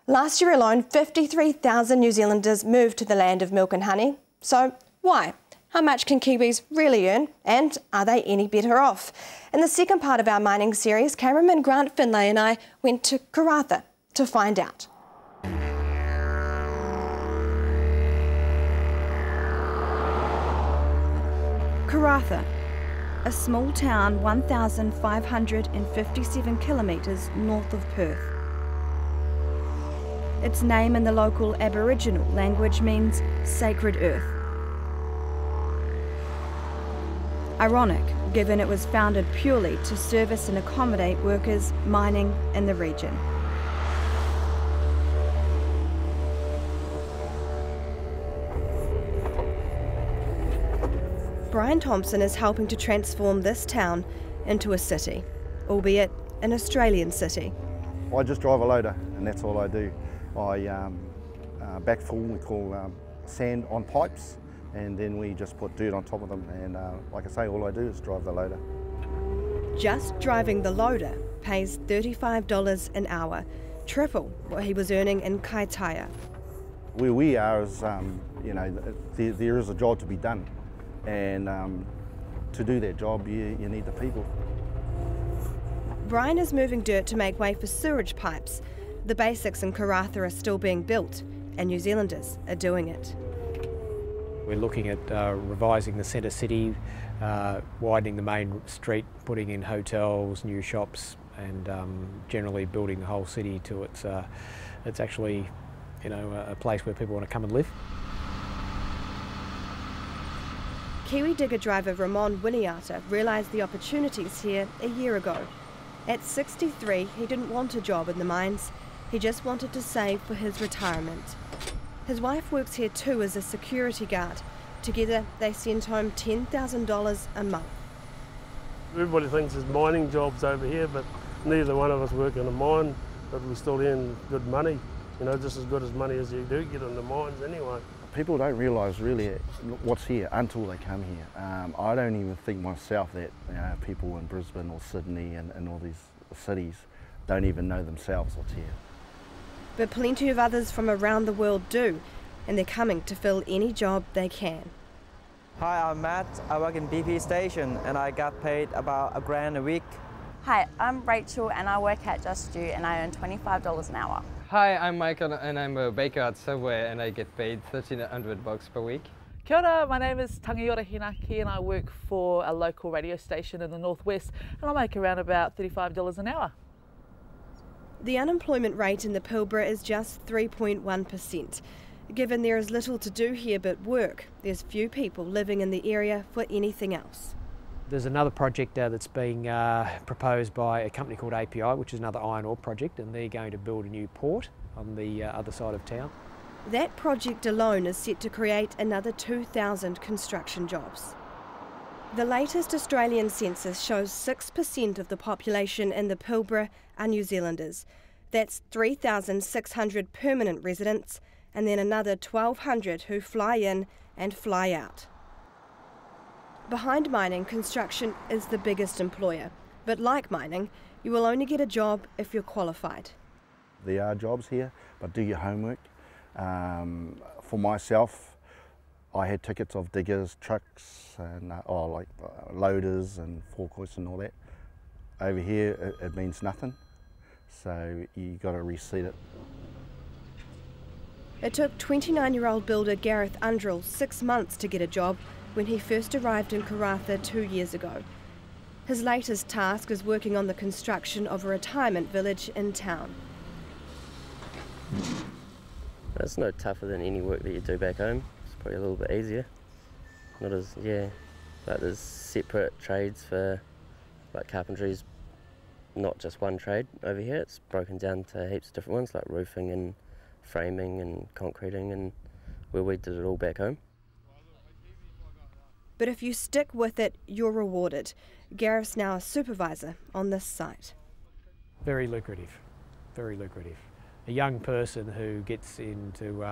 Last year alone, 53,000 New Zealanders moved to the land of milk and honey. So why? How much can Kiwis really earn, and are they any better off? In the second part of our mining series, cameraman Grant Finlay and I went to Karratha to find out. Karratha, a small town 1,557 kilometres north of Perth. Its name in the local Aboriginal language means sacred earth. Ironic, given it was founded purely to service and accommodate workers mining in the region. Brian Thompson is helping to transform this town into a city, albeit an Australian city. I just drive a loader and that's all I do. I backfill, we call sand on pipes, and then we just put dirt on top of them, and like I say, all I do is drive the loader. Just driving the loader pays $35 an hour, triple what he was earning in Kaitaia. Where we are is, you know, there is a job to be done, and to do that job you need the people. Brian is moving dirt to make way for sewage pipes. The basics in Karratha are still being built, and New Zealanders are doing it. We're looking at revising the centre city, widening the main street, putting in hotels, new shops, and generally building the whole city to it's actually, you know, a place where people want to come and live. Kiwi digger driver Ramon Winiata realised the opportunities here a year ago. At 63, he didn't want a job in the mines. He just wanted to save for his retirement. His wife works here too as a security guard. Together, they send home $10,000 a month. Everybody thinks there's mining jobs over here, but neither one of us work in a mine, but we still earn good money. You know, just as good as money as you do get in the mines anyway. People don't realise really what's here until they come here. I don't even think myself that people in Brisbane or Sydney and all these cities don't even know themselves what's here. But plenty of others from around the world do, and they're coming to fill any job they can. Hi, I'm Matt. I work in BP station and I got paid about $1,000 a week. Hi, I'm Rachel and I work at Just You and I earn $25 an hour. Hi, I'm Michael and I'm a baker at Subway and I get paid $1,300 per week. Kia ora, my name is Tangiora Hinaki and I work for a local radio station in the northwest and I make around about $35 an hour. The unemployment rate in the Pilbara is just 3.1%. Given there is little to do here but work, there's few people living in the area for anything else. There's another project that's being proposed by a company called API, which is another iron ore project, and they're going to build a new port on the other side of town. That project alone is set to create another 2,000 construction jobs. The latest Australian census shows 6% of the population in the Pilbara are New Zealanders. That's 3,600 permanent residents and then another 1,200 who fly in and fly out. Behind mining, construction is the biggest employer. But like mining, you will only get a job if you're qualified. There are jobs here, but do your homework. For myself, I had tickets of diggers, trucks, and loaders and forklifts and all that. Over here, it means nothing, so you got to reseat it. It took 29-year-old builder Gareth Undrell 6 months to get a job when he first arrived in Karratha 2 years ago. His latest task is working on the construction of a retirement village in town. It's no tougher than any work that you do back home. It's probably a little bit easier. Not as, but there's separate trades for, like carpentry's not just one trade over here. It's broken down to heaps of different ones like roofing and framing and concreting, and where we did it all back home. But if you stick with it, you're rewarded. Gareth's now a supervisor on this site. Very lucrative, very lucrative. A young person who gets into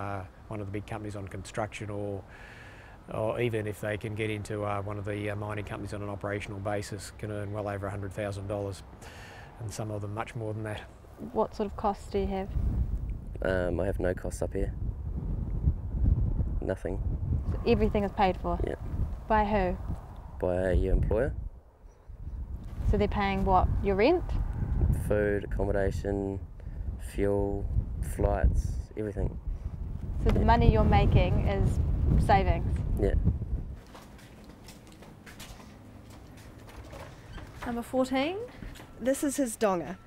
one of the big companies on construction, or even if they can get into one of the mining companies on an operational basis, can earn well over $100,000, and some of them much more than that. What sort of costs do you have? I have no costs up here. Nothing. Everything is paid for? Yeah. By who? By your employer. So they're paying what? Your rent? Food, accommodation, fuel, flights, everything. So the money you're making is savings? Yeah. Number 14? This is his donga,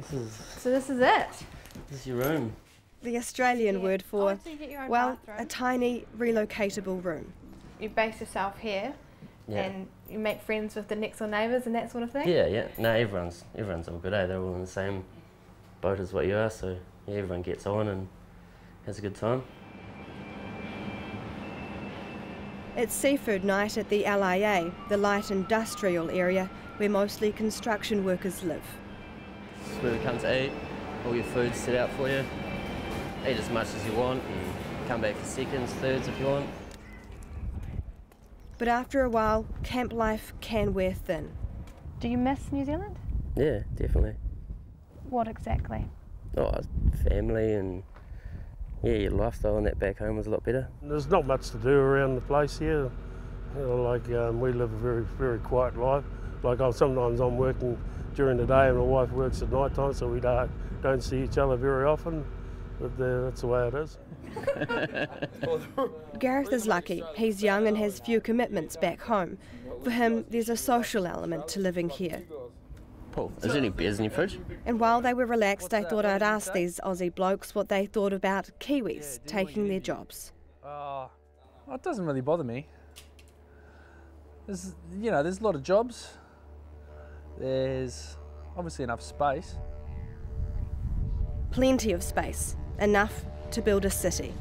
So this is it? This is your room. the Australian word for, so you get your own well, bathroom. a tiny relocatable room. You base yourself here Yeah. and you make friends with the next door neighbours and that sort of thing? Yeah. No, everyone's all good, eh? They're all in the same boat as what you are, so yeah, everyone gets on and has a good time. It's seafood night at the LIA, the light industrial area where mostly construction workers live. This is where we come to eat. All your food's set out for you. Eat as much as you want and come back for seconds, thirds if you want. But after a while, camp life can wear thin. Do you miss New Zealand? Yeah, definitely. What exactly? Oh, family and yeah, your lifestyle and that back home was a lot better. There's not much to do around the place here. You know, like we live a very, very quiet life. Like sometimes I'm working during the day and my wife works at night time, so we don't see each other very often. But that's the way it is. Gareth is lucky. He's young and has few commitments back home. For him, there's a social element to living here. Paul, is there any beers in your fridge? And while they were relaxed, I thought I'd ask these Aussie blokes what they thought about Kiwis taking their jobs. Well, it doesn't really bother me. There's a lot of jobs. There's obviously enough space. Plenty of space, enough to build a city.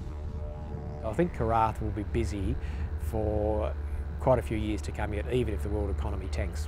I think Karath will be busy for quite a few years to come yet, even if the world economy tanks.